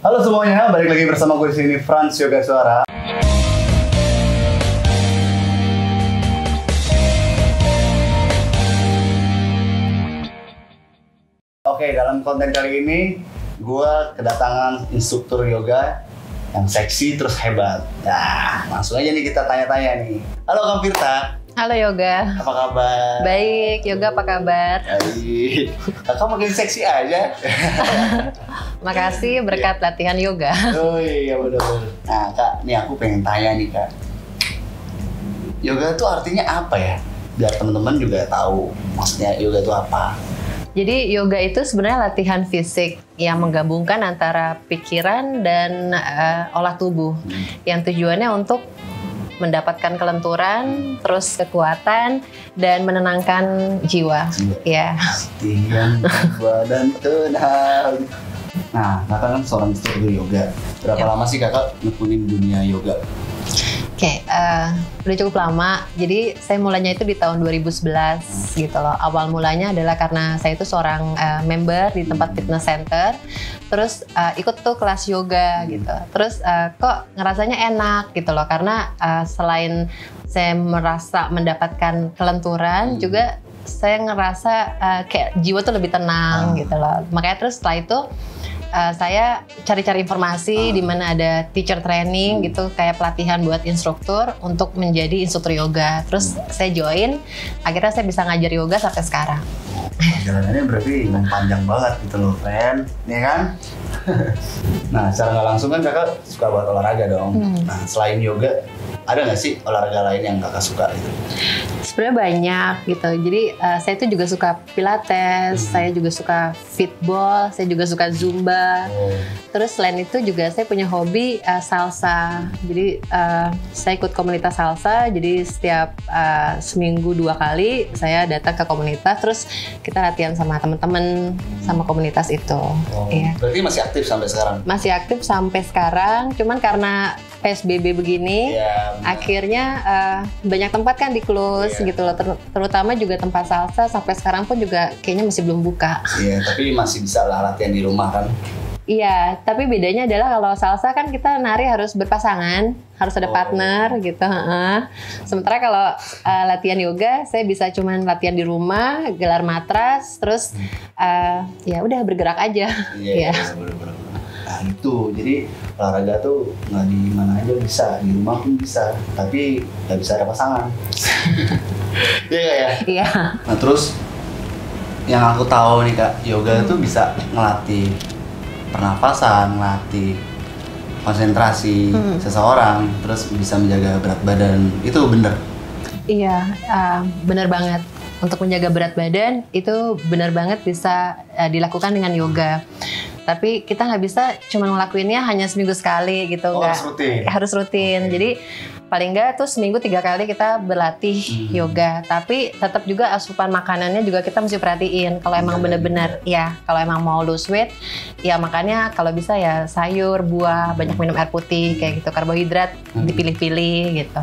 Halo semuanya, balik lagi bersama gue di sini Franz Yoga Suara. Oke, dalam konten kali ini gue kedatangan instruktur yoga yang seksi terus hebat. Nah, langsung aja nih kita tanya-tanya nih. Halo Kang Firta. Halo Yoga. Apa kabar? Baik, Yoga apa kabar? Baik. Kakak makin seksi aja. Makasih berkat latihan yoga. Oh iya benar-benar. Nah Kak, nih aku pengen tanya nih Kak. Yoga itu artinya apa ya? Biar teman-teman juga tahu maksudnya yoga itu apa. Jadi yoga itu sebenarnya latihan fisik yang menggabungkan antara pikiran dan olah tubuh. Yang tujuannya untuk mendapatkan kelenturan, terus kekuatan dan menenangkan jiwa. Ya. Latihan badan tenang. Nah, kakak kan seorang instruktur yoga. Berapa lama sih kakak nekunin dunia yoga? Oke, udah cukup lama. Jadi saya mulainya itu di tahun 2011 gitu loh. Awal mulanya adalah karena saya itu seorang member di tempat fitness center. Terus ikut tuh kelas yoga gitu. Terus kok ngerasanya enak gitu loh. Karena selain saya merasa mendapatkan kelenturan, juga saya ngerasa kayak jiwa tuh lebih tenang gitu loh. Makanya terus setelah itu saya cari-cari informasi di mana ada teacher training gitu, kayak pelatihan buat instruktur untuk menjadi instruktur yoga. Terus saya join, akhirnya saya bisa ngajar yoga sampai sekarang. Perjalanannya berarti panjang banget gitu loh, friend, ya kan? Nah, secara nggak langsung kan kakak suka buat olahraga dong. Nah, selain yoga, ada nggak sih olahraga lain yang kakak suka gitu? Sebenarnya banyak gitu. Jadi saya tuh juga suka pilates, saya juga suka fitball, saya juga suka zumba. Terus selain itu juga saya punya hobi salsa. Jadi saya ikut komunitas salsa. Jadi setiap seminggu 2 kali saya datang ke komunitas. Terus kita latihan sama teman-teman sama komunitas itu. Ya. Berarti masih aktif sampai sekarang? Masih aktif sampai sekarang. Cuman karena PSBB begini, akhirnya banyak tempat kan di-close gitu loh. Terutama juga tempat salsa sampai sekarang pun juga kayaknya masih belum buka. Iya, tapi masih bisa lah latihan di rumah kan? Iya, tapi bedanya adalah kalau salsa kan kita nari harus berpasangan, harus ada partner gitu. Sementara kalau latihan yoga, saya bisa cuman latihan di rumah, gelar matras, terus ya udah bergerak aja. Iya. Bener-bener. Nah itu, jadi olahraga tuh nggak di mana aja bisa, di rumah pun bisa, tapi nggak bisa ada pasangan. Iya nggak ya? Iya. Nah terus yang aku tahu nih Kak, yoga tuh bisa ngelatih pernafasan, ngelatih konsentrasi seseorang, terus bisa menjaga berat badan. Itu bener? Iya, bener banget. Untuk menjaga berat badan itu bener banget bisa dilakukan dengan yoga. Tapi kita nggak bisa cuma ngelakuinnya hanya seminggu sekali gitu, harus rutin. Jadi paling nggak tuh seminggu 3 kali kita berlatih yoga. Tapi tetap juga asupan makanannya juga kita mesti perhatiin. Kalau emang bener-bener ya, kalau emang mau lose weight, ya makanya kalau bisa ya sayur, buah, banyak minum air putih kayak gitu. Karbohidrat dipilih-pilih gitu.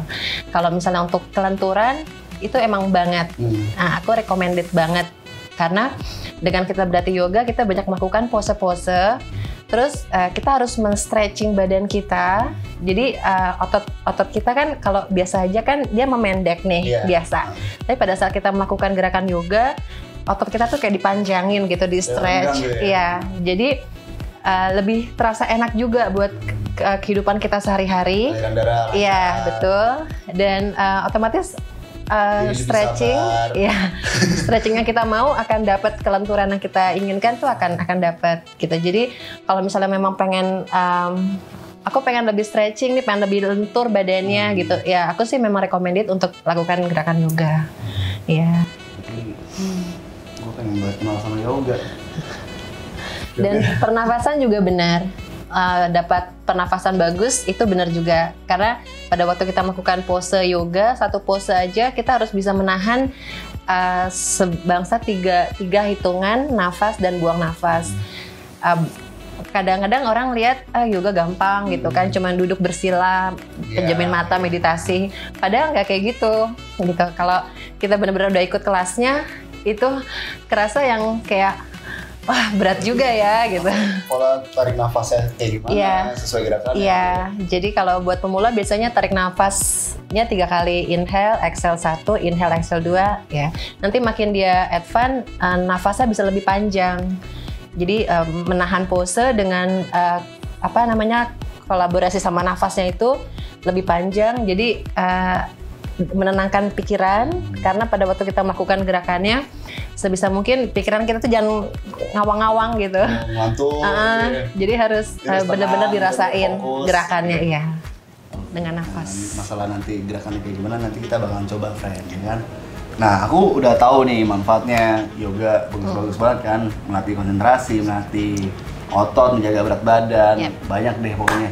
Kalau misalnya untuk kelenturan itu emang banget. Nah, aku recommended banget. Karena dengan kita berlatih yoga, kita banyak melakukan pose-pose. Terus kita harus men-stretching badan kita. Jadi otot kita kan kalau biasa aja kan dia memendek nih, biasa. Tapi pada saat kita melakukan gerakan yoga, otot kita tuh kayak dipanjangin gitu, di-stretch. Iya, jadi lebih terasa enak juga buat kehidupan kita sehari-hari. Iya, betul. Dan otomatis stretching, ya stretching yang kita mau akan dapat kelenturan yang kita inginkan tuh akan dapat gitu. Jadi kalau misalnya memang pengen aku pengen lebih stretching nih, pengen lebih lentur badannya gitu, ya aku sih memang recommended untuk lakukan gerakan yoga. Ya. Gue pengen banget kenal sama yoga. Dan pernafasan juga benar. Dapat pernafasan bagus itu benar juga, karena pada waktu kita melakukan pose yoga, satu pose aja kita harus bisa menahan sebangsa tiga hitungan nafas dan buang nafas. Kadang-kadang orang lihat yoga gampang gitu kan, cuman duduk bersila, penjamin mata, meditasi. Padahal nggak kayak gitu. Kalau kita benar-benar udah ikut kelasnya, itu kerasa yang kayak wah berat juga ya gitu. Pola tarik nafasnya kayak gimana? Iya. Sesuai gerakannya. Iya, jadi kalau buat pemula biasanya tarik nafasnya 3 kali, inhale, exhale 1, inhale, exhale 2 ya. Nanti makin dia advance, nafasnya bisa lebih panjang. Jadi menahan pose dengan kolaborasi sama nafasnya itu lebih panjang. Jadi menenangkan pikiran, karena pada waktu kita melakukan gerakannya sebisa mungkin pikiran kita tuh jangan ngawang-ngawang gitu. Ngantuk. Jadi harus benar-benar dirasain gerakannya, iya, dengan nafas. Masalah nanti gerakannya kayak gimana nanti kita bakalan coba, friend, ya kan? Nah, aku udah tahu nih manfaatnya yoga, bagus-bagus banget kan, melatih konsentrasi, melatih otot, menjaga berat badan, banyak deh pokoknya.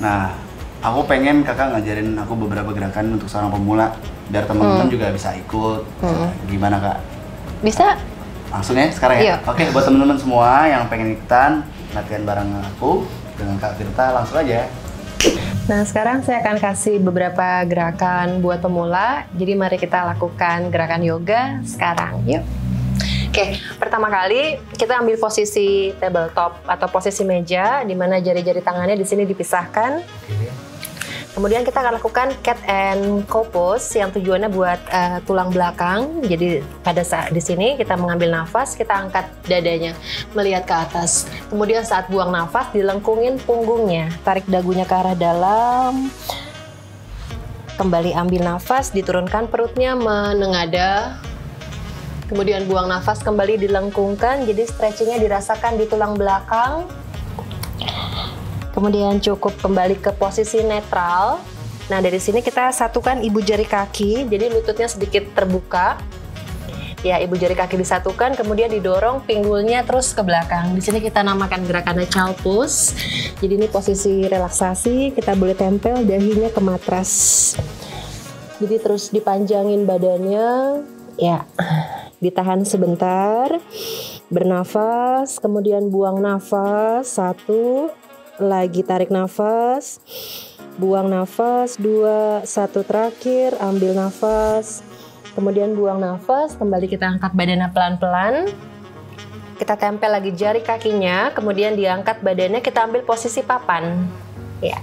Nah, aku pengen kakak ngajarin aku beberapa gerakan untuk seorang pemula biar teman-teman juga bisa ikut. Gimana kak? Bisa? Langsung ya sekarang ya? Oke, buat teman-teman semua yang pengen ikutan latihan bareng aku dengan Kak Tirta, langsung aja. Nah, sekarang saya akan kasih beberapa gerakan buat pemula. Jadi mari kita lakukan gerakan yoga sekarang. Yuk. Oke, pertama kali kita ambil posisi tabletop atau posisi meja, di mana jari-jari tangannya di sini dipisahkan. Kemudian kita akan lakukan cat and cow pose yang tujuannya buat tulang belakang. Jadi pada saat di sini kita mengambil nafas, kita angkat dadanya melihat ke atas. Kemudian saat buang nafas dilengkungin punggungnya, tarik dagunya ke arah dalam. Kembali ambil nafas, diturunkan perutnya menengadah. Kemudian buang nafas, kembali dilengkungkan, jadi stretchingnya dirasakan di tulang belakang. Kemudian cukup kembali ke posisi netral. Nah, dari sini kita satukan ibu jari kaki, jadi lututnya sedikit terbuka. Ya, ibu jari kaki disatukan, kemudian didorong pinggulnya terus ke belakang. Di sini kita namakan gerakannya child pose. Jadi ini posisi relaksasi, kita boleh tempel dahinya ke matras. Jadi terus dipanjangin badannya, ya. Ditahan sebentar, bernafas, kemudian buang nafas, 1, lagi tarik nafas, buang nafas, 2, 1 terakhir, ambil nafas, kemudian buang nafas, kembali kita angkat badannya pelan-pelan, kita tempel lagi jari kakinya, kemudian diangkat badannya, kita ambil posisi papan, ya,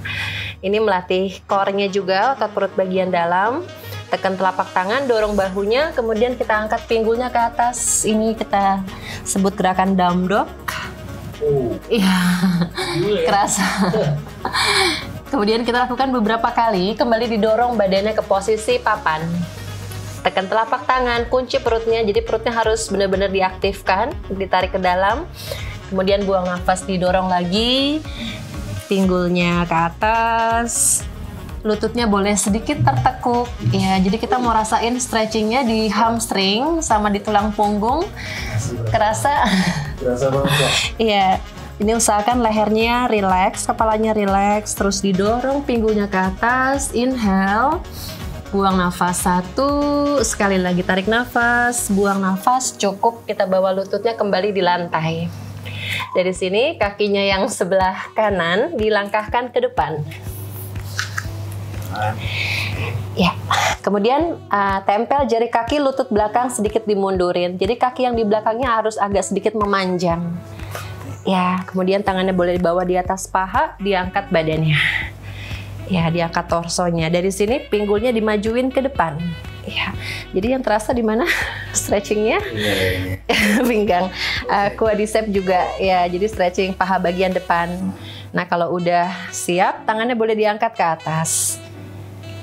ini melatih core-nya juga, otot perut bagian dalam. Tekan telapak tangan, dorong bahunya, kemudian kita angkat pinggulnya ke atas. Ini kita sebut gerakan down dog. Iya, kerasa. Kemudian kita lakukan beberapa kali, kembali didorong badannya ke posisi papan. Tekan telapak tangan, kunci perutnya, jadi perutnya harus benar-benar diaktifkan, ditarik ke dalam. Kemudian buang nafas, didorong lagi, pinggulnya ke atas. Lututnya boleh sedikit tertekuk, ya. Jadi kita mau rasain stretchingnya di hamstring sama di tulang punggung. Kerasa banget ya? Iya. Ini usahakan lehernya rileks, kepalanya rileks, terus didorong pinggulnya ke atas. Inhale, buang nafas 1, sekali lagi tarik nafas, buang nafas, cukup. Kita bawa lututnya kembali di lantai. Dari sini kakinya yang sebelah kanan dilangkahkan ke depan. Ya, kemudian tempel jari kaki lutut belakang sedikit dimundurin. Jadi kaki yang di belakangnya harus agak sedikit memanjang. Ya, kemudian tangannya boleh dibawa di atas paha, diangkat badannya. Ya, diangkat torsonya. Dari sini pinggulnya dimajuin ke depan. Ya, jadi yang terasa di mana stretchingnya? Pinggang, quadricep juga. Ya, jadi stretching paha bagian depan. Nah, kalau udah siap, tangannya boleh diangkat ke atas.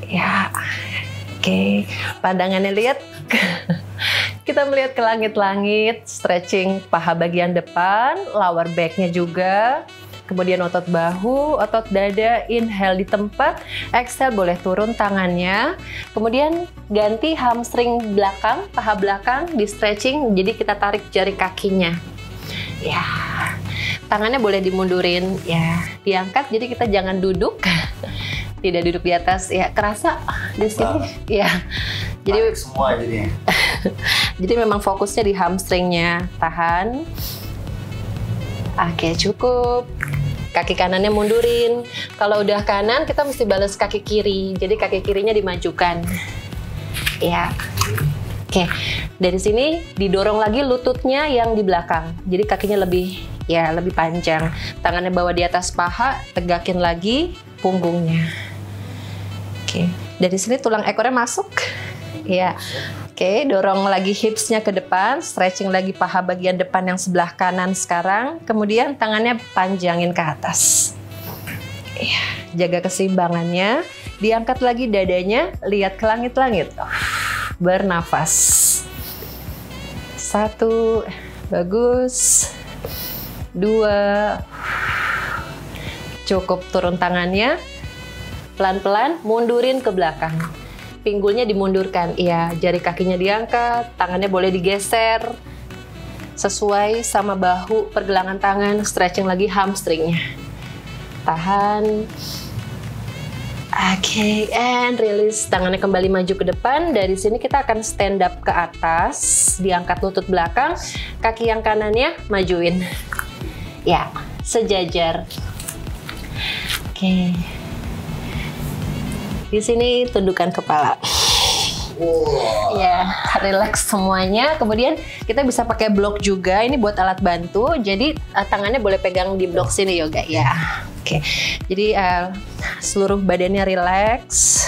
Ya, oke. Pandangannya lihat. Kita melihat ke langit-langit, stretching paha bagian depan, lower back-nya juga. Kemudian otot bahu, otot dada, inhale di tempat, exhale boleh turun tangannya. Kemudian ganti hamstring belakang, paha belakang di stretching, jadi kita tarik jari kakinya. Ya, tangannya boleh dimundurin, ya, diangkat, jadi kita jangan duduk. Tidak duduk di atas, ya, kerasa di sini, ya. Jadi semua jadinya. Jadi memang fokusnya di hamstringnya, tahan. Oke, cukup. Kaki kanannya mundurin. Kalau udah kanan, kita mesti balas kaki kiri. Jadi kaki kirinya dimajukan. Ya. Oke, dari sini didorong lagi lututnya yang di belakang. Jadi kakinya lebih panjang. Tangannya bawa di atas paha, tegakin lagi punggungnya. Oke, dari sini tulang ekornya masuk. Ya. Oke, dorong lagi hipsnya ke depan, stretching lagi paha bagian depan yang sebelah kanan sekarang. Kemudian tangannya panjangin ke atas. Ya, jaga keseimbangannya. Diangkat lagi dadanya, lihat ke langit-langit. Bernafas. 1, bagus. 2, cukup. Turun tangannya, pelan-pelan mundurin ke belakang. Pinggulnya dimundurkan, iya. Jari kakinya diangkat, tangannya boleh digeser sesuai sama bahu, pergelangan tangan, stretching lagi hamstringnya. Tahan. Oke, and release. Tangannya kembali maju ke depan. Dari sini kita akan stand up ke atas, diangkat lutut belakang, kaki yang kanannya majuin. Ya, sejajar. Oke. Di sini tundukkan kepala. Ya, relax semuanya. Kemudian kita bisa pakai blok juga. Ini buat alat bantu. Jadi tangannya boleh pegang di blok sini yoga. Ya, oke. Jadi seluruh badannya relax.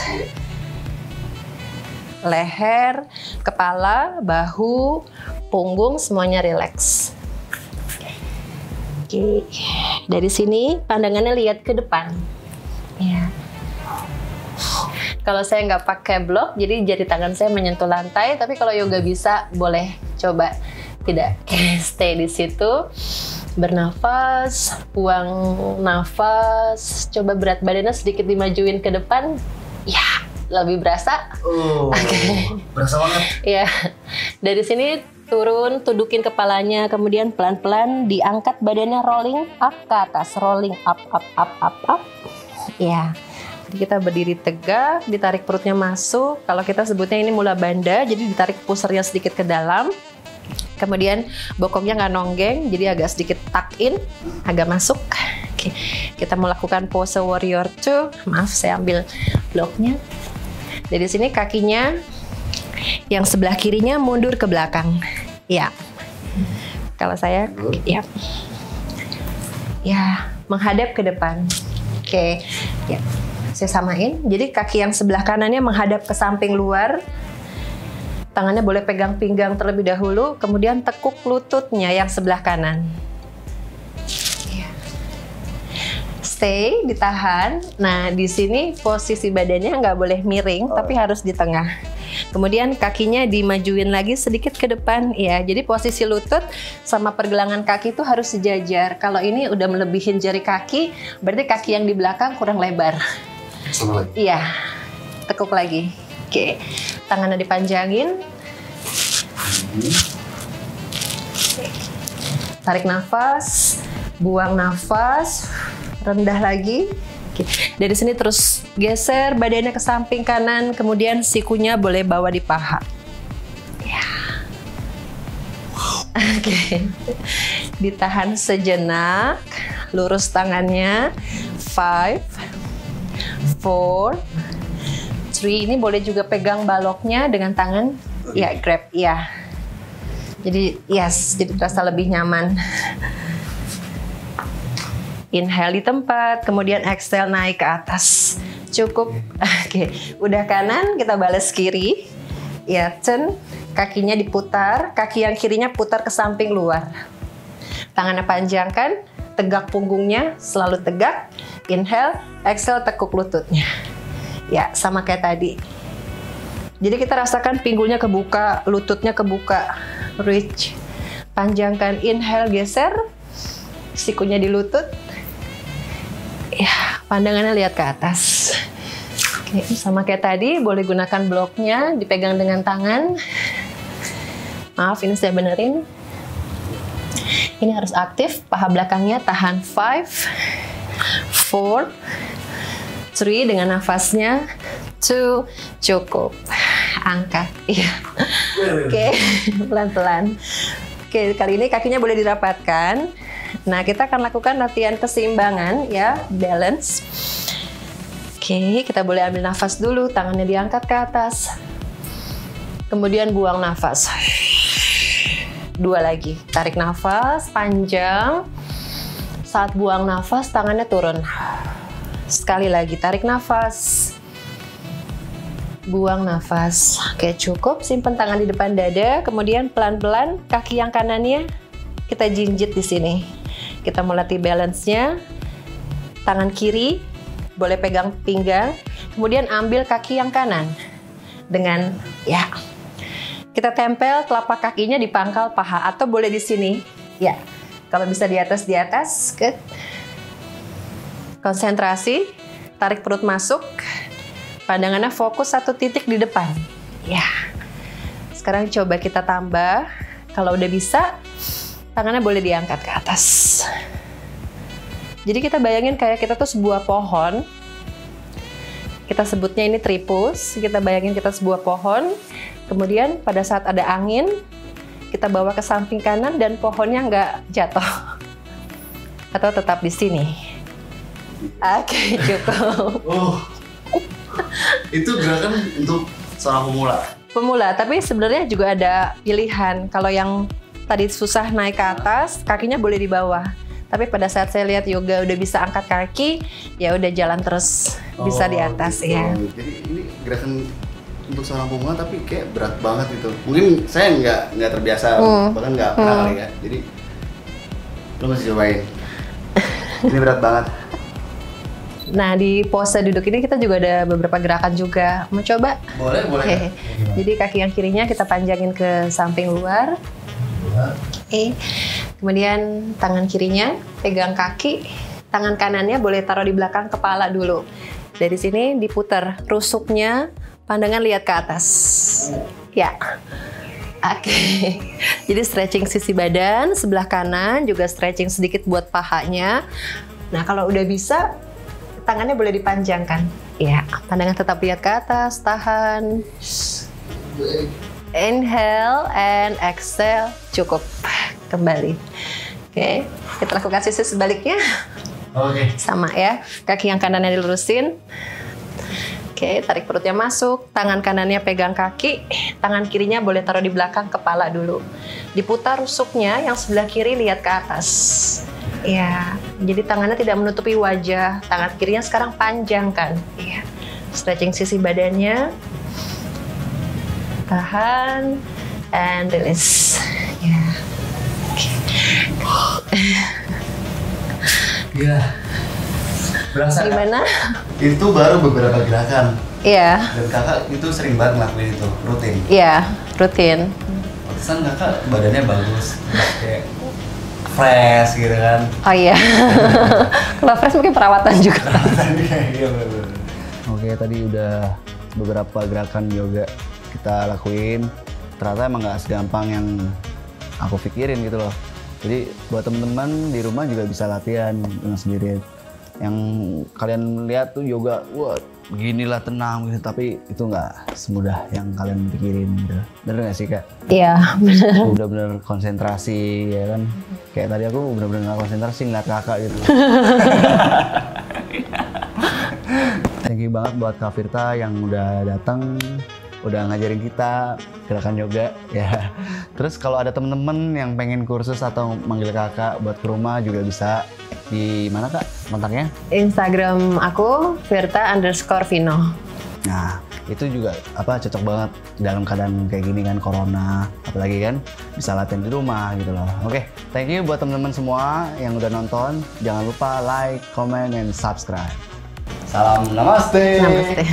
Leher, kepala, bahu, punggung semuanya relax. Oke. Dari sini pandangannya lihat ke depan. Ya. Kalau saya nggak pakai blok, jadi jari tangan saya menyentuh lantai. Tapi kalau yoga bisa, boleh coba tidak. Stay di situ, bernafas, buang nafas. Coba berat badannya sedikit dimajuin ke depan. Ya, lebih berasa. Oke. Berasa banget. Ya, dari sini turun, tundukin kepalanya, kemudian pelan-pelan diangkat badannya, rolling up ke atas, rolling up. Ya. Jadi kita berdiri tegak, ditarik perutnya masuk. Kalau kita sebutnya ini mula banda, jadi ditarik pusarnya sedikit ke dalam. Kemudian bokongnya nggak nonggeng, jadi agak sedikit tuck in, agak masuk. Oke, kita melakukan pose warrior 2. Maaf, saya ambil bloknya. Dari sini kakinya yang sebelah kirinya mundur ke belakang. Ya, kalau saya, ya menghadap ke depan. Oke, ya. Saya samain, jadi kaki yang sebelah kanannya menghadap ke samping luar, tangannya boleh pegang pinggang terlebih dahulu, kemudian tekuk lututnya yang sebelah kanan. Stay, ditahan. Nah, di sini posisi badannya nggak boleh miring, tapi harus di tengah. Kemudian kakinya dimajuin lagi sedikit ke depan, ya. Jadi posisi lutut sama pergelangan kaki itu harus sejajar. Kalau ini udah melebihin jari kaki, berarti kaki yang di belakang kurang lebar. Sama lagi. Iya, tekuk lagi. Oke, tangannya dipanjangin. Tarik nafas, buang nafas, rendah lagi. Oke. Dari sini terus geser badannya ke samping kanan, kemudian sikunya boleh bawa di paha. Ya. Oke. Ditahan sejenak, lurus tangannya. 5, 4, 3. Ini boleh juga pegang baloknya dengan tangan, ya grab, ya. Jadi jadi terasa lebih nyaman. Inhale di tempat, kemudian exhale naik ke atas. Cukup. Oke, udah kanan, kita balas kiri. Ya, turn, kakinya diputar, kaki yang kirinya putar ke samping luar. Tangannya panjangkan, tegak punggungnya, selalu tegak. Inhale, exhale, tekuk lututnya. Ya, sama kayak tadi. Jadi kita rasakan pinggulnya kebuka, lututnya kebuka. Reach. Panjangkan, inhale, geser. Sikunya di lutut. Ya, pandangannya lihat ke atas. Oke, sama kayak tadi, boleh gunakan bloknya, dipegang dengan tangan. Maaf, ini saya benerin. Ini harus aktif, paha belakangnya tahan. 5, 4, 3, dengan nafasnya. 2, cukup. Angkat. Iya. Oke, pelan-pelan. Oke, kali ini kakinya boleh dirapatkan. Nah, kita akan lakukan latihan keseimbangan, ya, balance. Oke, kita boleh ambil nafas dulu, tangannya diangkat ke atas. Kemudian buang nafas. 2 lagi. Tarik nafas panjang. Saat buang nafas, tangannya turun. Sekali lagi, tarik nafas. Buang nafas. Oke, cukup. Simpan tangan di depan dada. Kemudian pelan-pelan kaki yang kanannya kita jinjit di sini. Kita melatih balance-nya. Tangan kiri boleh pegang pinggang. Kemudian ambil kaki yang kanan. Dengan ya, kita tempel telapak kakinya di pangkal paha atau boleh di sini. Ya, kalau bisa di atas. Good. Konsentrasi, tarik perut masuk. Pandangannya fokus satu titik di depan. Ya. Sekarang coba kita tambah. Kalau udah bisa, tangannya boleh diangkat ke atas. Jadi kita bayangin kayak kita tuh sebuah pohon. Kita sebutnya ini tripus. Kita bayangin kita sebuah pohon. Kemudian pada saat ada angin, kita bawa ke samping kanan dan pohonnya nggak jatuh. Atau tetap di sini. Oke, cukup. Oh, itu gerakan untuk seorang pemula? Pemula, tapi sebenarnya juga ada pilihan. Kalau yang tadi susah naik ke atas, kakinya boleh di bawah. Tapi pada saat saya lihat yoga udah bisa angkat kaki, ya udah jalan terus, bisa di atas gitu. ya. Jadi ini gerakan untuk seorang pemula tapi kayak berat banget itu. Mungkin saya nggak terbiasa, bahkan nggak pernah kali ya. Jadi lo mesti cobain. Ini berat banget. Nah, di pose duduk ini kita juga ada beberapa gerakan juga. Mau coba? Boleh. Oke. Jadi kaki yang kirinya kita panjangin ke samping luar. Oke. Kemudian tangan kirinya pegang kaki, tangan kanannya boleh taruh di belakang kepala dulu. Dari sini diputar rusuknya, pandangan lihat ke atas. Ya. Oke. Jadi stretching sisi badan, sebelah kanan juga stretching sedikit buat pahanya. Nah, kalau udah bisa, tangannya boleh dipanjangkan. Ya, pandangan tetap lihat ke atas, tahan. Inhale and exhale, cukup. Kembali. Oke, kita lakukan sisi sebaliknya. Oke. Sama ya, kaki yang kanannya dilurusin. Oke, tarik perutnya masuk, tangan kanannya pegang kaki, tangan kirinya boleh taruh di belakang kepala dulu. Diputar rusuknya, yang sebelah kiri lihat ke atas. Ya, jadi tangannya tidak menutupi wajah, tangan kirinya sekarang panjangkan. Ya, stretching sisi badannya. Tahan, and release. Ya. Gila. Berasa Gimana? Itu baru beberapa gerakan. Iya. Dan kakak itu sering banget ngelakuin itu, rutin. Iya, rutin. Pantesan kakak badannya bagus, kayak fresh gitu kan. Oh iya. Kalau fresh mungkin perawatan juga. Iya benar. Oke, tadi udah beberapa gerakan yoga kita lakuin. Ternyata emang nggak segampang yang aku pikirin gitu loh. Jadi buat temen-temen di rumah juga bisa latihan dengan sendiri. Yang kalian lihat tuh yoga, wah beginilah tenang gitu, tapi itu nggak semudah yang kalian pikirin gitu. Bener nggak sih Kak? Iya, bener. Udah bener konsentrasi ya kan. Kayak tadi aku bener-bener nggak konsentrasi ngeliat kakak gitu. Thank you banget buat Kak Firta yang udah datang, udah ngajarin kita gerakan yoga ya. Terus kalau ada temen-temen yang pengen kursus atau manggil kakak buat ke rumah juga bisa. Di mana Kak kontaknya? Instagram aku Firta_Vino. Nah itu juga cocok banget dalam keadaan kayak gini kan, corona, apalagi kan bisa latihan di rumah gitu loh. Oke, thank you buat teman-teman semua yang udah nonton. Jangan lupa like, comment, and subscribe. Salam namaste. Namaste.